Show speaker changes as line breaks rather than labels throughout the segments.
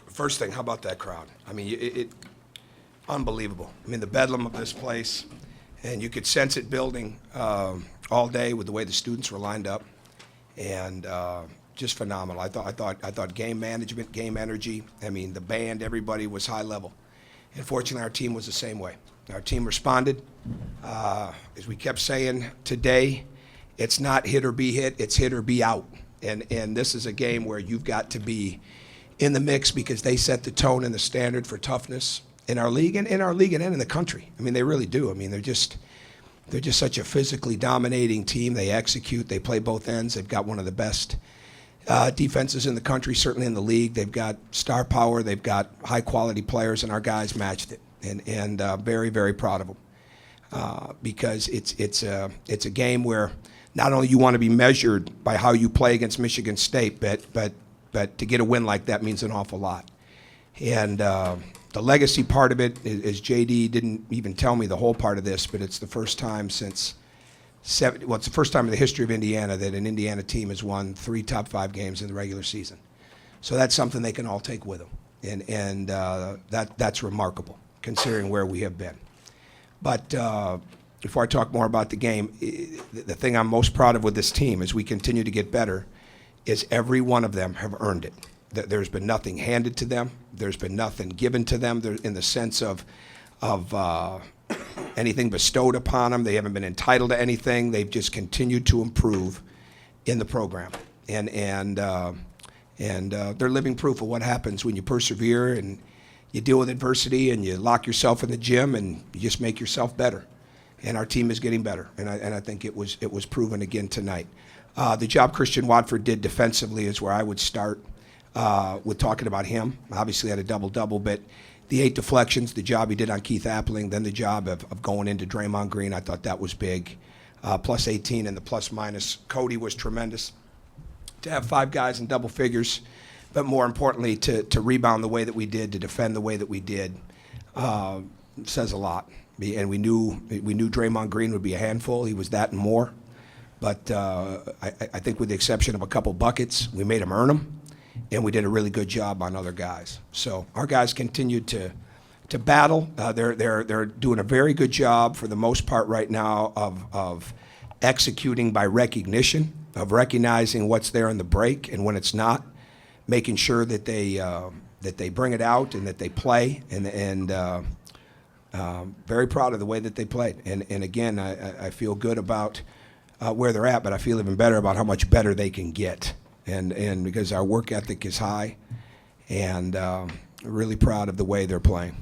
First thing, how about that crowd? I mean, unbelievable. I mean, the bedlam of this place, and you could sense it building all day with the way the students were lined up, and just phenomenal. I thought game management, game energy. I mean, the band, everybody was high level. And fortunately, our team was the same way. Our team responded. As we kept saying today, it's not hit or be hit, it's hit or be out. And this is a game where you've got to be in the mix because they set the tone and the standard for toughness in our league and in the country. I mean, they really do. I mean, they're just such a physically dominating team. They execute. They play both ends. They've got one of the best defenses in the country, certainly in the league. They've got star power. They've got high-quality players, and our guys matched it. And very, very proud of them because it's a game where not only you want to be measured by how you play against Michigan State, but to get a win like that means an awful lot. And the legacy part of it is JD didn't even tell me the whole part of this, but it's the first time since it's the first time in the history of Indiana that an Indiana team has won 3 top 5 games in the regular season. So that's something they can all take with them, and that's remarkable considering where we have been. But before I talk more about the game, the thing I'm most proud of with this team as we continue to get better is every one of them have earned it. There's been nothing handed to them. There's been nothing given to them in the sense of anything bestowed upon them. They haven't been entitled to anything. They've just continued to improve in the program. And they're living proof of what happens when you persevere and you deal with adversity and you lock yourself in the gym and you just make yourself better. And our team is getting better. And I think it was proven again tonight. The job Christian Watford did defensively is where I would start with talking about him. Obviously had a double-double, but the 8 deflections, the job he did on Keith Appling, then the job of going into Draymond Green, I thought that was big. Plus 18 and the plus-minus. Cody was tremendous. To have 5 guys in double figures, but more importantly, to rebound the way that we did, to defend the way that we did, says a lot. And we knew Draymond Green would be a handful. He was that and more. But I think with the exception of a couple buckets, we made them earn them, and we did a really good job on other guys. So our guys continued to battle. They're doing a very good job for the most part right now of executing by recognition, of recognizing what's there in the break and when it's not, making sure that they bring it out and that they play, and very proud of the way that they played. And again, I feel good about where they're at, but I feel even better about how much better they can get. And because our work ethic is high, and really proud of the way they're playing.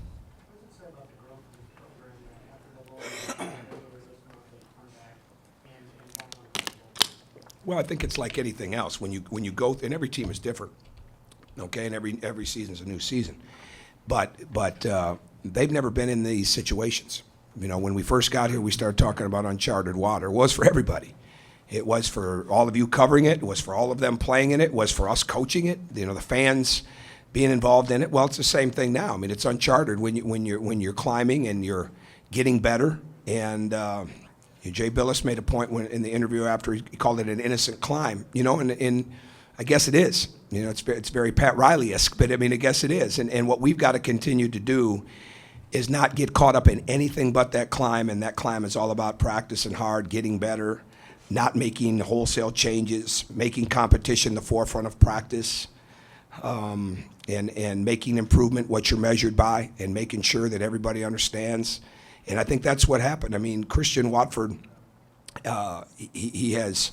Well, I think it's like anything else. When you go, and every team is different, okay, and every season is a new season. But they've never been in these situations. You know, when we first got here, we started talking about uncharted water. It was for everybody. It was for all of you covering it. It was for all of them playing in it. It was for us coaching it. You know, the fans being involved in it. Well, it's the same thing now. I mean, it's uncharted when you're climbing and you're getting better. And Jay Billis made a point in the interview after he called it an innocent climb. You know, and I guess it is. You know, it's very Pat Riley-esque, but I mean, I guess it is. And what we've got to continue to do is not get caught up in anything but that climb, and that climb is all about practicing hard, getting better, not making wholesale changes, making competition the forefront of practice, and making improvement what you're measured by, and making sure that everybody understands. And I think that's what happened. I mean, Christian Watford, he has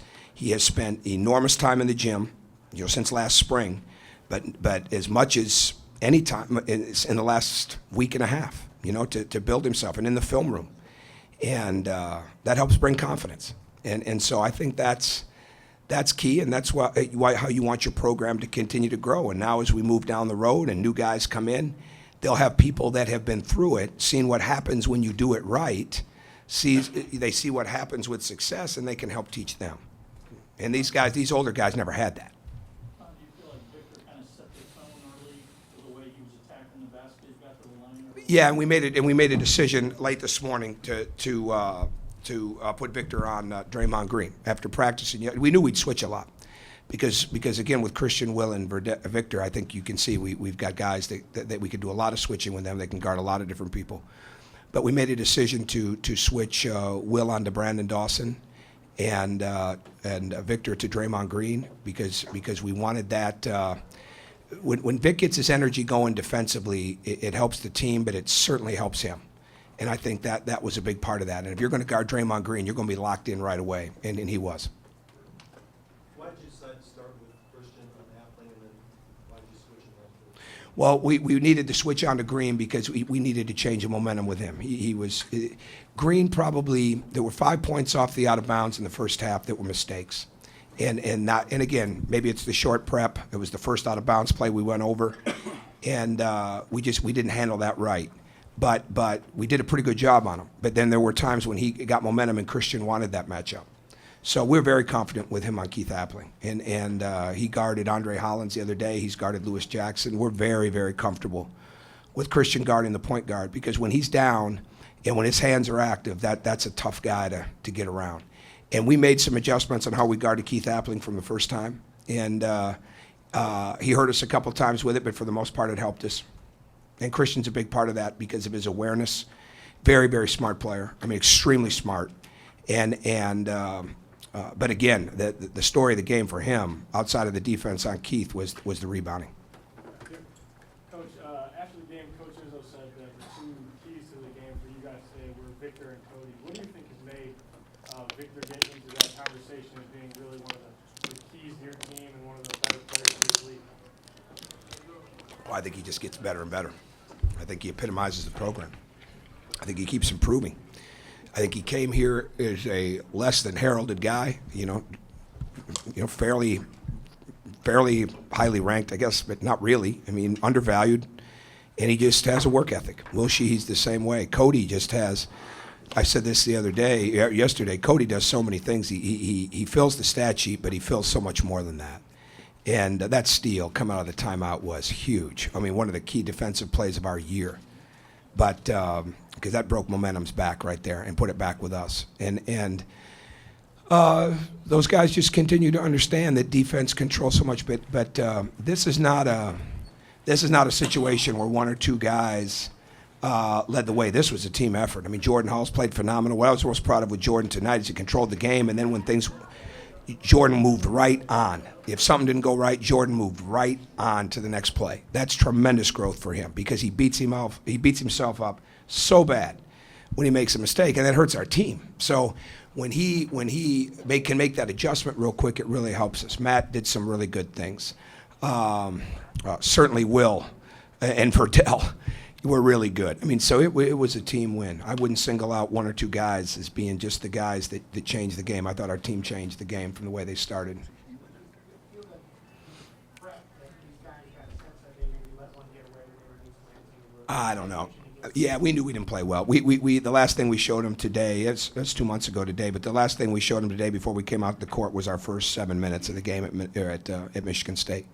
spent enormous time in the gym, you know, since last spring, but as much as any time in the last week and a half, you know, to build himself, and in the film room. And that helps bring confidence. And so I think that's key, and that's how you want your program to continue to grow. And now as we move down the road and new guys come in, they'll have people that have been through it, seen what happens when you do it right, they see what happens with success, and they can help teach them. And these older guys never had that.
Do you feel like Victor kind of set the tone early for the way he was attacking the basket? He got to the line?
Yeah, and we made a decision late this morning to put Victor on Draymond Green after practicing. We knew we'd switch a lot Because again, with Christian, Will, and Victor, I think you can see we've got guys that we could do a lot of switching with them. They can guard a lot of different people. But we made a decision to switch Will onto Brandon Dawson and Victor to Draymond Green because we wanted that. When Vic gets his energy going defensively, it helps the team, but it certainly helps him. And I think that was a big part of that. And if you're going to guard Draymond Green, you're going to be locked in right away, and he was.
Why did you decide to start with Christian on Appling, and then why did you switch him after?
Well, we needed to switch on to Green because we needed to change the momentum with him. Green probably, there were 5 points off the out of bounds in the first half that were mistakes. And again, maybe it's the short prep. It was the first out of bounds play we went over, and we didn't handle that right. But we did a pretty good job on him. But then there were times when he got momentum and Christian wanted that matchup. So we're very confident with him on Keith Appling. And he guarded Andre Hollins the other day. He's guarded Lewis Jackson. We're very, very comfortable with Christian guarding the point guard because when he's down and when his hands are active, that's a tough guy to get around. And we made some adjustments on how we guarded Keith Appling from the first time. And he hurt us a couple times with it, but for the most part it helped us. And Christian's a big part of that because of his awareness. Very, very smart player. I mean, extremely smart. But again, the story of the game for him, outside of the defense on Keith, was the rebounding.
Coach, after the game, Coach Izzo said that the two keys to the game for you guys today were Victor and Cody. What do you think has made Victor get into that conversation as being really one of the keys to your team and one of the better players in this league?
Well, I think he just gets better and better. I think he epitomizes the program. I think he keeps improving. I think he came here as a less than heralded guy, fairly highly ranked, I guess, but not really. I mean, undervalued, and he just has a work ethic. Will he's the same way. Cody just has. I said this yesterday. Cody does so many things. He fills the stat sheet, but he fills so much more than that. And that steal coming out of the timeout was huge. I mean, one of the key defensive plays of our year. But because that broke momentum's back right there and put it back with us. And those guys just continue to understand that defense controls so much. But this is not a situation where one or two guys led the way. This was a team effort. I mean, Jordan Hall's played phenomenal. What I was most proud of with Jordan tonight is he controlled the game, and then when Jordan moved right on. If something didn't go right, Jordan moved right on to the next play. That's tremendous growth for him because he beats himself up so bad when he makes a mistake, and that hurts our team. So when he can make that adjustment real quick, it really helps us. Matt did some really good things. Certainly Will and Verdell were really good. I mean, so it was a team win. I wouldn't single out one or two guys as being just the guys that changed the game. I thought our team changed the game from the way they started. I don't know. Yeah, we knew we didn't play well. We the last thing we showed them today, that's 2 months ago today, but the last thing we showed them today before we came out the court was our first 7 minutes of the game at Michigan State.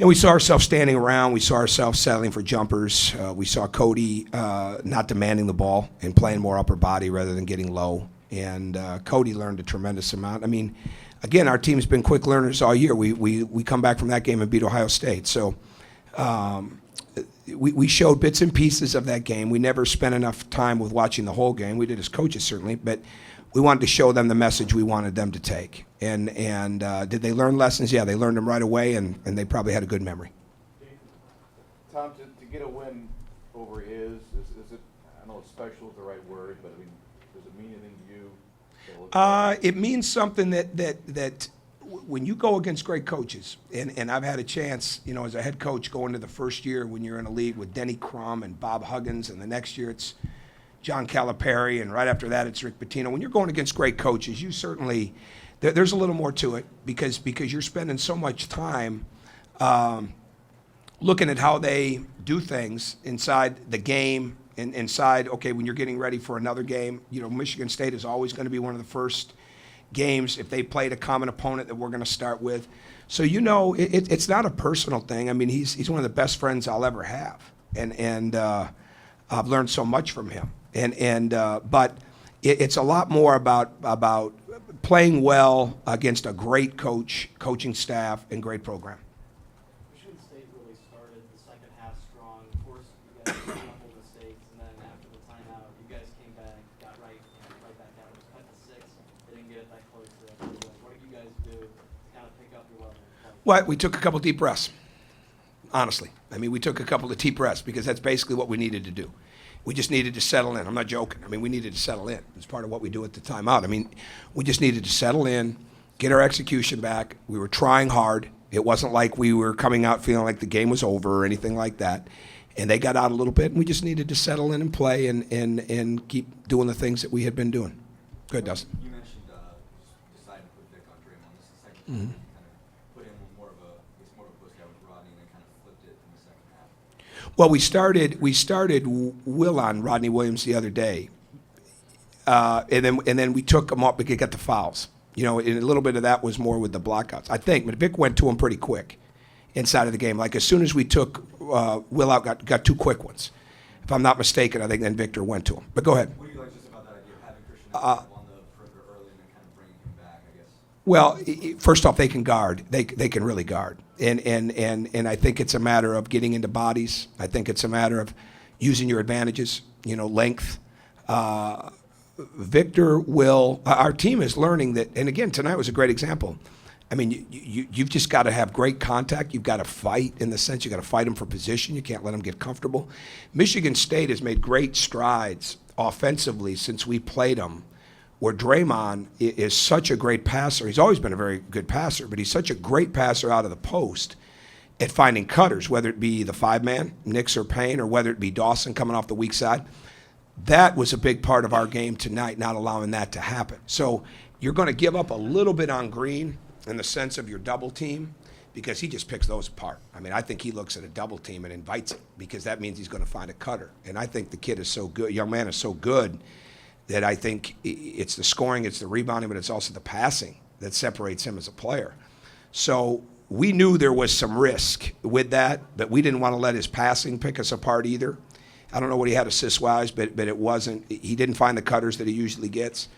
And we saw ourselves standing around. We saw ourselves settling for jumpers. We saw Cody not demanding the ball and playing more upper body rather than getting low. And Cody learned a tremendous amount. I mean, again, our team's been quick learners all year. We come back from that game and beat Ohio State. So we showed bits and pieces of that game. We never spent enough time with watching the whole game. We did as coaches, certainly, but we wanted to show them the message we wanted them to take. And did they learn lessons? Yeah, they learned them right away, and they probably had a good memory.
Tom, to get a win over is it, I know it's special is the right word, but I mean, does it mean anything to you?
It means something that when you go against great coaches, and I've had a chance, as a head coach going into the first year when you're in a league with Denny Crum and Bob Huggins, and the next year it's John Calipari, and right after that it's Rick Pitino. When you're going against great coaches, you certainly, there's a little more to it because you're spending so much time looking at how they do things inside the game and inside, okay, when you're getting ready for another game. Michigan State is always going to be one of the first games if they played a common opponent that we're going to start with. So it's not a personal thing. I mean, he's one of the best friends I'll ever have, and I've learned so much from him. But it's a lot more about playing well against a great coaching staff, and great program.
Michigan State really started the second half strong. Of course, you guys made a couple mistakes, and then after the timeout, you guys came back, got right back at it. It was cut to 6. They didn't get it that close to that. What did you guys do to kind of pick up your level?
Well, we took a couple deep breaths, honestly. I mean, we took a couple of deep breaths because that's basically what we needed to do. We just needed to settle in. I'm not joking. I mean, we needed to settle in. It's part of what we do at the timeout. I mean, we just needed to settle in, get our execution back. We were trying hard. It wasn't like we were coming out feeling like the game was over or anything like that. And they got out a little bit, and we just needed to settle in and play and keep doing the things that we had been doing. Good, Dustin.
You mentioned deciding to put Vic on Draymond. This is the second time you kind of put him more of a post guy with Rodney, and then kind of flipped it in the second half.
Well, we started Will on Rodney Williams the other day, and then we took him up because he got the fouls. You know, and a little bit of that was more with the blockouts, I think. But Vic went to him pretty quick inside of the game. Like as soon as we took Will out, got 2 quick ones. If I'm not mistaken, I think then Victor went to him. But go ahead.
What do you like just about that idea of having Christian on the perimeter early and then kind of bringing him back, I guess?
Well, first off, they can guard. They can really guard, and I think it's a matter of getting into bodies. I think it's a matter of using your advantages. You know, length. Victor will. Our team is learning that, and again, tonight was a great example. I mean, you've just got to have great contact. You've got to fight in the sense you got to fight them for position. You can't let them get comfortable. Michigan State has made great strides offensively since we played them, where Draymond is such a great passer. He's always been a very good passer, but he's such a great passer out of the post at finding cutters, whether it be the 5-man, Nix or Payne, or whether it be Dawson coming off the weak side. That was a big part of our game tonight, not allowing that to happen. So you're going to give up a little bit on Green in the sense of your double team, because he just picks those apart. I mean, I think he looks at a double team and invites it, because that means he's going to find a cutter. And I think the kid is so good, young man is so good, that I think it's the scoring, it's the rebounding, but it's also the passing that separates him as a player. So we knew there was some risk with that, but we didn't want to let his passing pick us apart either. I don't know what he had assist-wise, but it wasn't. He didn't find the cutters that he usually gets.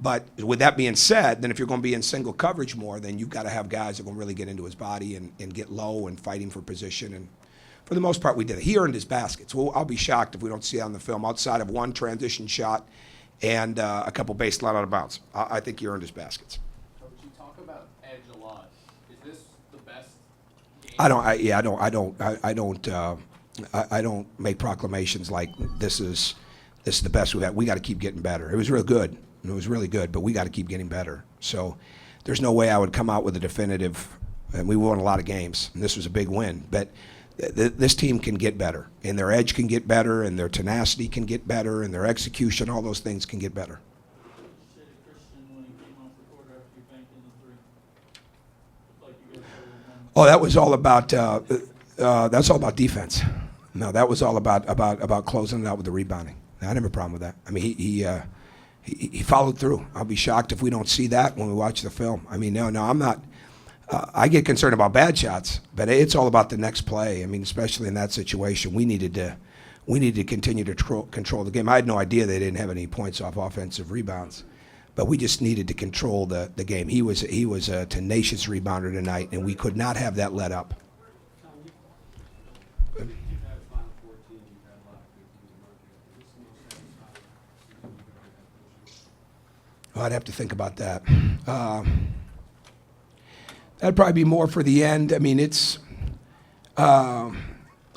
But with that being said, then if you're going to be in single coverage more, then you've got to have guys that are going to really get into his body and get low and fighting for position. And for the most part, we did it. He earned his baskets. Well, I'll be shocked if we don't see it on the film outside of one transition shot and a couple baseline out of bounds. I think he earned his baskets.
Coach, you talk about edge a lot. Is this the best game?
I don't make proclamations like this is the best we've had. We got to keep getting better. It was real good. It was really good, but we got to keep getting better. So there's no way I would come out with a definitive, and we won a lot of games, and this was a big win. But this team can get better, and their edge can get better, and their tenacity can get better, and their execution, all those things can get better.
What did you say to Christian when he came off the court after you banked in the 3? Looked like you guys were
Oh, that was all about that's all about defense. No, that was all about closing it out with the rebounding. I didn't have a problem with that. I mean, he followed through. I'll be shocked if we don't see that when we watch the film. I mean, no, I'm not. I get concerned about bad shots, but it's all about the next play. I mean, especially in that situation, we needed to continue to control the game. I had no idea they didn't have any points off offensive rebounds, but we just needed to control the game. He was a tenacious rebounder tonight, and we could not have that let up.
You've had Final 14, you've had a lot of good teams working. Is this the most satisfying season you've ever had coaching?
I'd have to think about that. That'd probably be more for the end. I mean, it's. I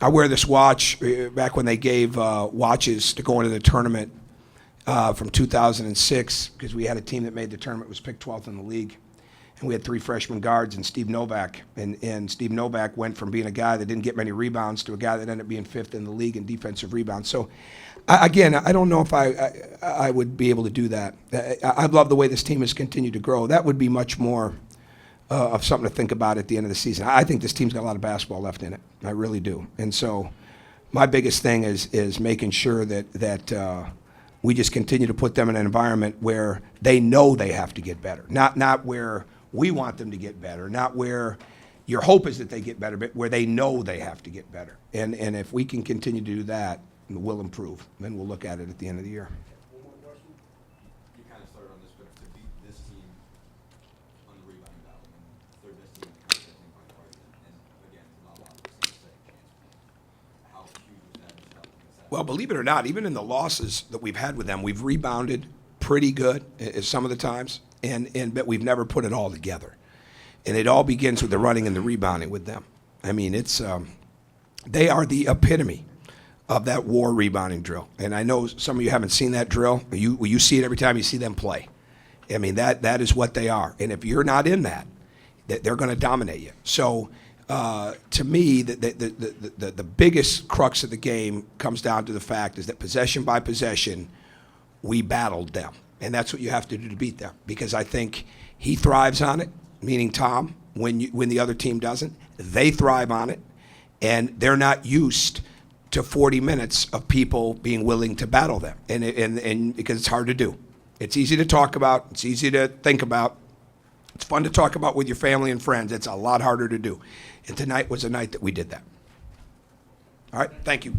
wear this watch back when they gave watches to go into the tournament from 2006, because we had a team that made the tournament, was picked 12th in the league. And we had 3 freshman guards and Steve Novak. And Steve Novak went from being a guy that didn't get many rebounds to a guy that ended up being 5th in the league in defensive rebounds. So, I don't know if I would be able to do that. I love the way this team has continued to grow. That would be much more of something to think about at the end of the season. I think this team's got a lot of basketball left in it. I really do. And so my biggest thing is making sure that we just continue to put them in an environment where they know they have to get better, not where we want them to get better, not where your hope is that they get better, but where they know they have to get better. And if we can continue to do that, we'll improve. Then we'll look at it at the end of the year.
One more question. You kind of started on this, but to beat this team
Well, believe it or not, even in the losses that we've had with them, we've rebounded pretty good some of the times, but we've never put it all together. And it all begins with the running and the rebounding with them. I mean, they are the epitome of that war rebounding drill. And I know some of you haven't seen that drill. You see it every time you see them play. I mean, that is what they are. And if you're not in that, they're going to dominate you. So to me, the biggest crux of the game comes down to the fact is that possession by possession, we battled them. And that's what you have to do to beat them. Because I think he thrives on it, meaning Tom, when the other team doesn't. They thrive on it. And they're not used to 40 minutes of people being willing to battle them. And because it's hard to do. It's easy to talk about. It's easy to think about. It's fun to talk about with your family and friends. It's a lot harder to do. And tonight was a night that we did that. All right, thank you.